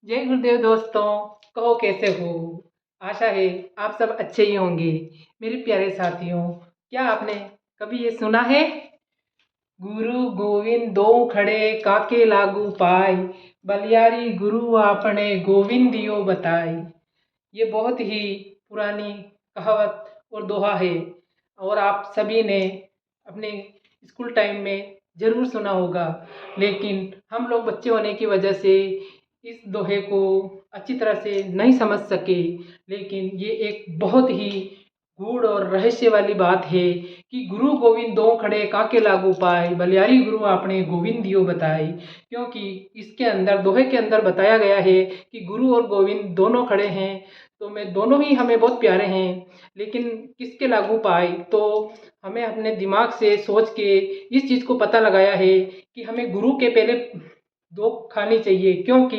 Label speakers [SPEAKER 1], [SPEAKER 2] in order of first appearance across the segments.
[SPEAKER 1] जय गुरुदेव दोस्तों। कहो कैसे हो। आशा है आप सब अच्छे ही होंगे। मेरे प्यारे साथियों, क्या आपने कभी ये सुना है, गुरु गोविंद दो खड़े काके लागू पाए, बलियारी गुरु आपने गोविंदियो बताई। ये बहुत ही पुरानी कहावत और दोहा है और आप सभी ने अपने स्कूल टाइम में ज़रूर सुना होगा। लेकिन हम लोग बच्चे होने की वजह से इस दोहे को अच्छी तरह से नहीं समझ सके। लेकिन ये एक बहुत ही गूढ़ और रहस्य वाली बात है कि गुरु गोविंद दो खड़े काके लागू पाए, बलियारी गुरु आपने गोविंद दियो बताई। क्योंकि इसके अंदर, दोहे के अंदर बताया गया है कि गुरु और गोविंद दोनों खड़े हैं, तो मैं दोनों ही हमें बहुत प्यारे हैं। लेकिन किसके लागू पाए, तो हमें अपने दिमाग से सोच के इस चीज़ को पता लगाया है कि हमें गुरु के पहले दो खानी चाहिए। क्योंकि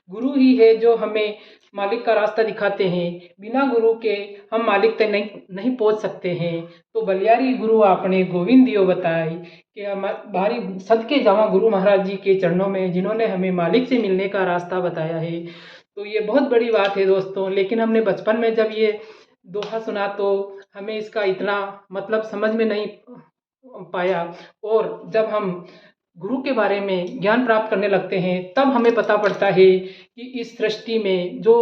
[SPEAKER 1] गुरु ही है जो हमें मालिक का रास्ता दिखाते हैं। बिना गुरु के हम मालिक तक नहीं नहीं पहुंच सकते हैं। तो बलियारी गुरु आपने गोविंद दियो बताई कि हम भारी सदके जावा गुरु महाराज जी के चरणों में, जिन्होंने हमें मालिक से मिलने का रास्ता बताया है। तो ये बहुत बड़ी बात है दोस्तों। लेकिन हमने बचपन में जब ये दोहा सुना तो हमें इसका इतना मतलब समझ में नहीं पाया। और जब हम गुरु के बारे में ज्ञान प्राप्त करने लगते हैं तब हमें पता पड़ता है कि इस सृष्टि में जो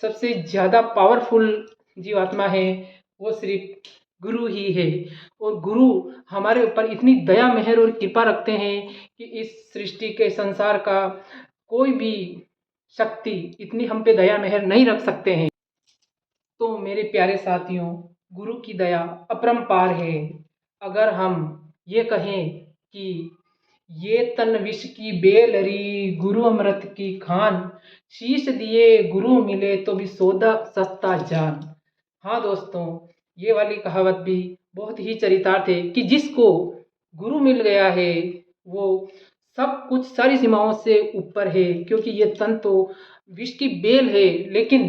[SPEAKER 1] सबसे ज़्यादा पावरफुल जीवात्मा है वो सिर्फ गुरु ही है। और गुरु हमारे ऊपर इतनी दया मेहर और कृपा रखते हैं कि इस सृष्टि के संसार का कोई भी शक्ति इतनी हम पे दया मेहर नहीं रख सकते हैं। तो मेरे प्यारे साथियों, गुरु की दया अपरंपार है। अगर हम ये कहें कि ये तन विष की बेलरी, गुरु अमृत की खान, शीश दिए गुरु मिले तो भी सौदा सस्ता जान। हाँ दोस्तों, ये वाली कहावत भी बहुत ही चरितार्थ है कि जिसको गुरु मिल गया है वो सब कुछ सारी सीमाओं से ऊपर है। क्योंकि ये तन तो विष की बेल है, लेकिन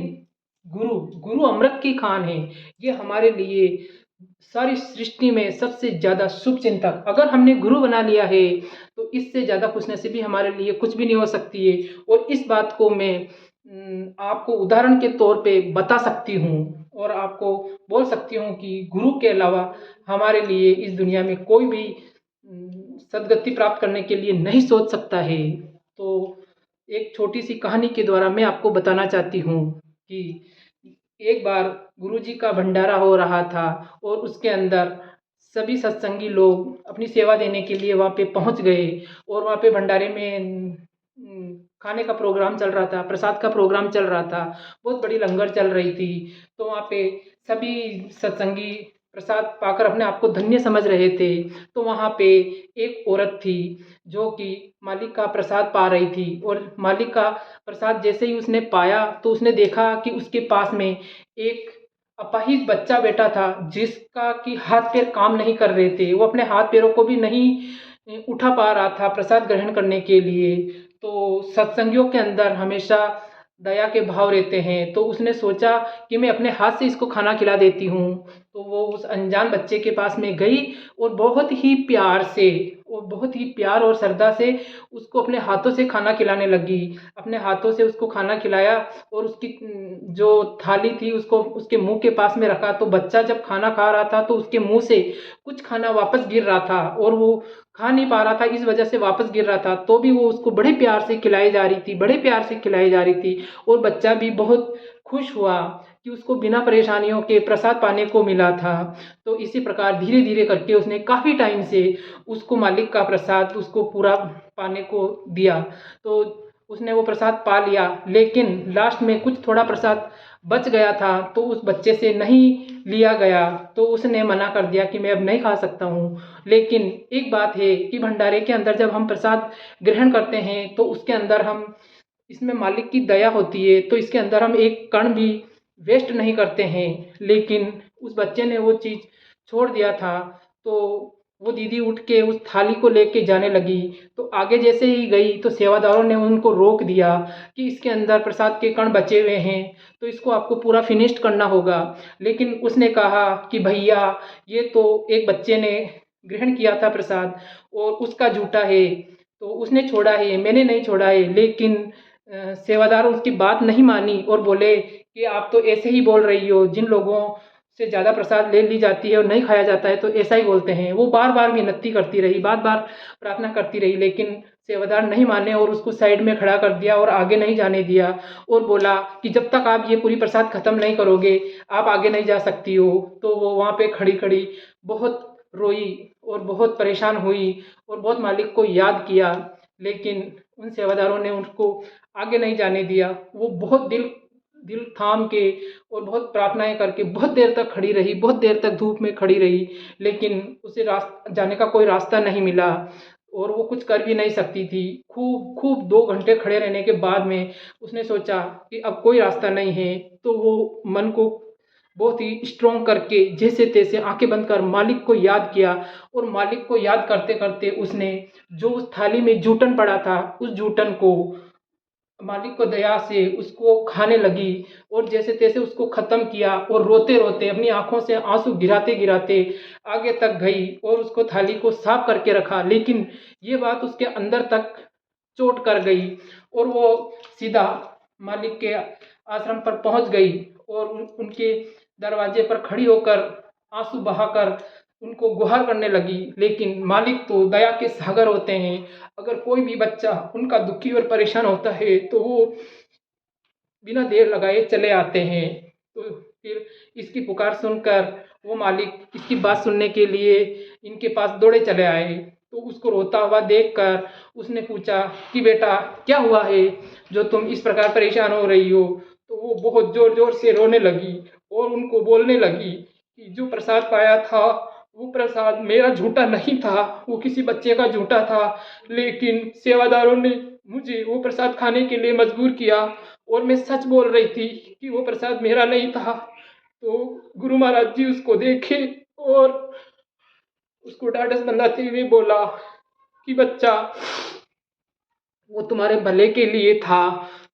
[SPEAKER 1] गुरु गुरु अमृत की खान है। ये हमारे लिए सारी सृष्टि में सबसे ज़्यादा शुभ चिंतक, अगर हमने गुरु बना लिया है तो इससे ज़्यादा खुशनसीबी हमारे लिए कुछ भी नहीं हो सकती है। और इस बात को मैं आपको उदाहरण के तौर पे बता सकती हूँ और आपको बोल सकती हूँ कि गुरु के अलावा हमारे लिए इस दुनिया में कोई भी सदगति प्राप्त करने के लिए नहीं सोच सकता है। तो एक छोटी सी कहानी के द्वारा मैं आपको बताना चाहती हूँ कि एक बार गुरुजी का भंडारा हो रहा था और उसके अंदर सभी सत्संगी लोग अपनी सेवा देने के लिए वहाँ पे पहुँच गए। और वहाँ पे भंडारे में खाने का प्रोग्राम चल रहा था, प्रसाद का प्रोग्राम चल रहा था, बहुत बड़ी लंगर चल रही थी। तो वहाँ पे सभी सत्संगी प्रसाद पाकर अपने आप को धन्य समझ रहे थे। तो वहाँ पे एक औरत थी जो कि मालिक का प्रसाद पा रही थी। और मालिक का प्रसाद जैसे ही उसने पाया तो उसने देखा कि उसके पास में एक अपाहिज बच्चा बैठा था, जिसका कि हाथ पैर काम नहीं कर रहे थे। वो अपने हाथ पैरों को भी नहीं उठा पा रहा था प्रसाद ग्रहण करने के लिए। तो सत्संगियों के अंदर हमेशा दया के भाव रहते हैं। तो उसने सोचा कि मैं अपने हाथ से इसको खाना खिला देती हूँ। तो वो उस अनजान बच्चे के पास में गई और बहुत ही प्यार से और बहुत ही प्यार और श्रद्धा से उसको अपने हाथों से खाना खिलाने लगी। अपने हाथों से उसको खाना खिलाया और उसकी जो थाली थी उसको उसके मुंह के पास में रखा। तो बच्चा जब खाना खा रहा था तो उसके मुंह से कुछ खाना वापस गिर रहा था और वो खा नहीं पा रहा था, इस वजह से वापस गिर रहा था। तो भी वो उसको बड़े प्यार से खिलाई जा रही थी, बड़े प्यार से खिलाई जा रही थी। और बच्चा भी बहुत खुश हुआ कि उसको बिना परेशानियों के प्रसाद पाने को मिला था। तो इसी प्रकार धीरे धीरे करके उसने काफ़ी टाइम से उसको मालिक का प्रसाद उसको पूरा पाने को दिया। तो उसने वो प्रसाद पा लिया, लेकिन लास्ट में कुछ थोड़ा प्रसाद बच गया था तो उस बच्चे से नहीं लिया गया। तो उसने मना कर दिया कि मैं अब नहीं खा सकता हूँ। लेकिन एक बात है कि भंडारे के अंदर जब हम प्रसाद ग्रहण करते हैं तो उसके अंदर हम, इसमें मालिक की दया होती है, तो इसके अंदर हम एक कण भी वेस्ट नहीं करते हैं। लेकिन उस बच्चे ने वो चीज़ छोड़ दिया था। तो वो दीदी उठ के उस थाली को लेके जाने लगी। तो आगे जैसे ही गई तो सेवादारों ने उनको रोक दिया कि इसके अंदर प्रसाद के कण बचे हुए हैं, तो इसको आपको पूरा फिनिश्ड करना होगा। लेकिन उसने कहा कि भैया, ये तो एक बच्चे ने ग्रहण किया था प्रसाद और उसका झूठा है, तो उसने छोड़ा है, मैंने नहीं छोड़ा है। लेकिन सेवादार उसकी बात नहीं मानी और बोले कि आप तो ऐसे ही बोल रही हो, जिन लोगों से ज़्यादा प्रसाद ले ली जाती है और नहीं खाया जाता है तो ऐसा ही बोलते हैं। वो बार बार विनती करती रही, बार बार प्रार्थना करती रही, लेकिन सेवादार नहीं माने और उसको साइड में खड़ा कर दिया और आगे नहीं जाने दिया और बोला कि जब तक आप ये पूरी प्रसाद खत्म नहीं करोगे आप आगे नहीं जा सकती हो। तो वो वहाँ पे खड़ी खड़ी बहुत रोई और बहुत परेशान हुई और बहुत मालिक को याद किया, लेकिन उन सेवादारों ने उसको आगे नहीं जाने दिया। वो बहुत दिल दिल थाम के और बहुत प्रार्थनाएं करके बहुत देर तक खड़ी रही, बहुत देर तक धूप में खड़ी रही, लेकिन उसे रास्ता जाने का कोई रास्ता नहीं मिला और वो कुछ कर भी नहीं सकती थी। खूब खूब 2 घंटे खड़े रहने के बाद में उसने सोचा कि अब कोई रास्ता नहीं है, तो वो मन को बहुत ही स्ट्रॉन्ग करके जैसे तैसे आंखें बंद कर मालिक को याद किया और मालिक को याद करते करते उसने जो उस थाली में जूठन पड़ा था उस जूठन को मालिक को दया से उसको खाने लगी और जैसे तैसे उसको ख़त्म किया और रोते रोते अपनी आंखों से आंसू गिराते गिराते आगे तक गई और उसको थाली को साफ करके रखा। लेकिन ये बात उसके अंदर तक चोट कर गई और वो सीधा मालिक के आश्रम पर पहुंच गई और उनके दरवाजे पर खड़ी होकर आंसू बहाकर उनको गुहार करने लगी। लेकिन मालिक तो दया के सागर होते हैं, अगर कोई भी बच्चा उनका दुखी और परेशान होता है तो वो बिना देर लगाए चले आते हैं। तो फिर इसकी पुकार सुनकर वो मालिक इसकी बात सुनने के लिए इनके पास दौड़े चले आए। तो उसको रोता हुआ देखकर उसने पूछा कि बेटा क्या हुआ है जो तुम इस प्रकार परेशान हो रही हो। तो वो बहुत ज़ोर ज़ोर से रोने लगी और उनको बोलने लगी कि जो प्रसाद पाया था वो प्रसाद मेरा झूठा नहीं था, वो किसी बच्चे का झूठा था, लेकिन सेवादारों ने मुझे वो प्रसाद खाने के लिए मजबूर किया और मैं सच बोल रही थी कि वो प्रसाद मेरा नहीं था। तो गुरु महाराज जी उसको देखे और उसको ढाढ़स बंधाते हुए बोला कि बच्चा वो तुम्हारे भले के लिए था।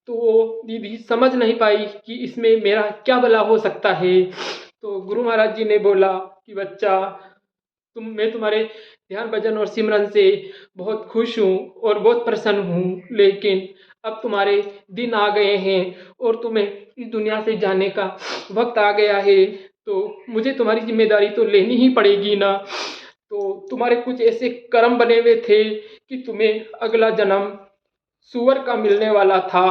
[SPEAKER 1] तो वो दीदी समझ नहीं पाई कि इसमें मेरा क्या भला हो सकता है। तो गुरु महाराज जी ने बोला कि बच्चा मैं तुम्हारे ध्यान भजन और सिमरन से बहुत खुश हूँ और बहुत प्रसन्न हूँ, लेकिन अब तुम्हारे दिन आ गए हैं और तुम्हें इस दुनिया से जाने का वक्त आ गया है, तो मुझे तुम्हारी जिम्मेदारी तो लेनी ही पड़ेगी ना। तो तुम्हारे कुछ ऐसे कर्म बने हुए थे कि तुम्हें अगला जन्म सूअर का मिलने वाला था,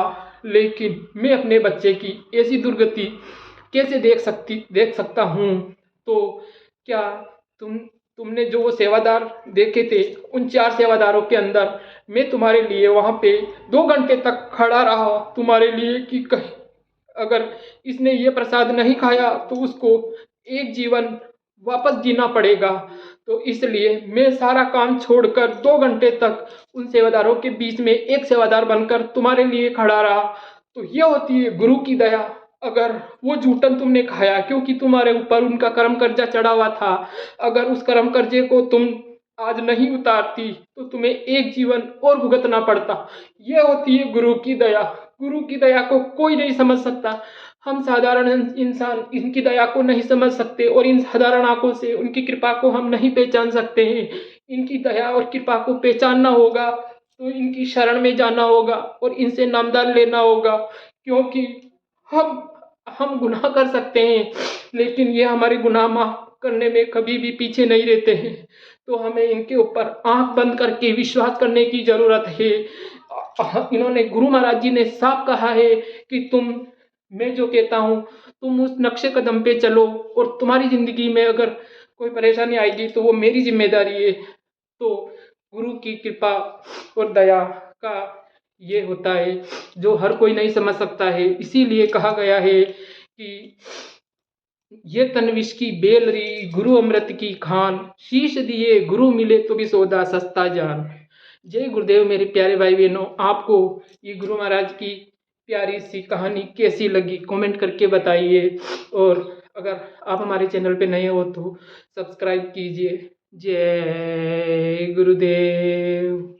[SPEAKER 1] लेकिन मैं अपने बच्चे की ऐसी दुर्गति कैसे देख सकता हूँ। तो क्या तुमने जो वो सेवादार देखे थे उन 4 सेवादारों के अंदर मैं तुम्हारे लिए वहाँ पे 2 घंटे तक खड़ा रहा तुम्हारे लिए कि कहीं अगर इसने ये प्रसाद नहीं खाया तो उसको एक जीवन वापस जीना पड़ेगा। तो इसलिए मैं सारा काम छोड़कर 2 घंटे तक उन सेवादारों के बीच में एक सेवादार बनकर तुम्हारे लिए खड़ा रहा। तो ये होती है गुरु की दया। अगर वो जूठन तुमने खाया क्योंकि तुम्हारे ऊपर उनका कर्म कर्जा चढ़ा हुआ था, अगर उस कर्म कर्जे को तुम आज नहीं उतारती तो तुम्हें एक जीवन और भुगतना पड़ता। ये होती है गुरु की दया। गुरु की दया को कोई नहीं समझ सकता। हम साधारण इंसान इनकी दया को नहीं समझ सकते और इन साधारण आंखों से उनकी कृपा को हम नहीं पहचान सकते हैं। इनकी दया और कृपा को पहचानना होगा तो इनकी शरण में जाना होगा और इनसे नामदान लेना होगा, क्योंकि हम गुनाह कर सकते हैं लेकिन ये हमारे गुनाह माफ करने में कभी भी पीछे नहीं रहते हैं। तो हमें इनके ऊपर आंख बंद करके विश्वास करने की जरूरत है। इन्होंने गुरु महाराज जी ने साफ कहा है कि मैं जो कहता हूँ तुम उस नक्शे कदम पे चलो और तुम्हारी जिंदगी में अगर कोई परेशानी आएगी तो वो मेरी जिम्मेदारी है। तो गुरु की कृपा और दया का ये होता है जो हर कोई नहीं समझ सकता है। इसीलिए कहा गया है कि ये तन विष की बेल री गुरु अमृत की खान, शीश दिए गुरु मिले तो भी सौदा सस्ता जान। जय गुरुदेव। मेरे प्यारे भाई बहनों, आपको ये गुरु महाराज की प्यारी सी कहानी कैसी लगी कमेंट करके बताइए और अगर आप हमारे चैनल पे नए हो तो सब्सक्राइब कीजिए। जय गुरुदेव।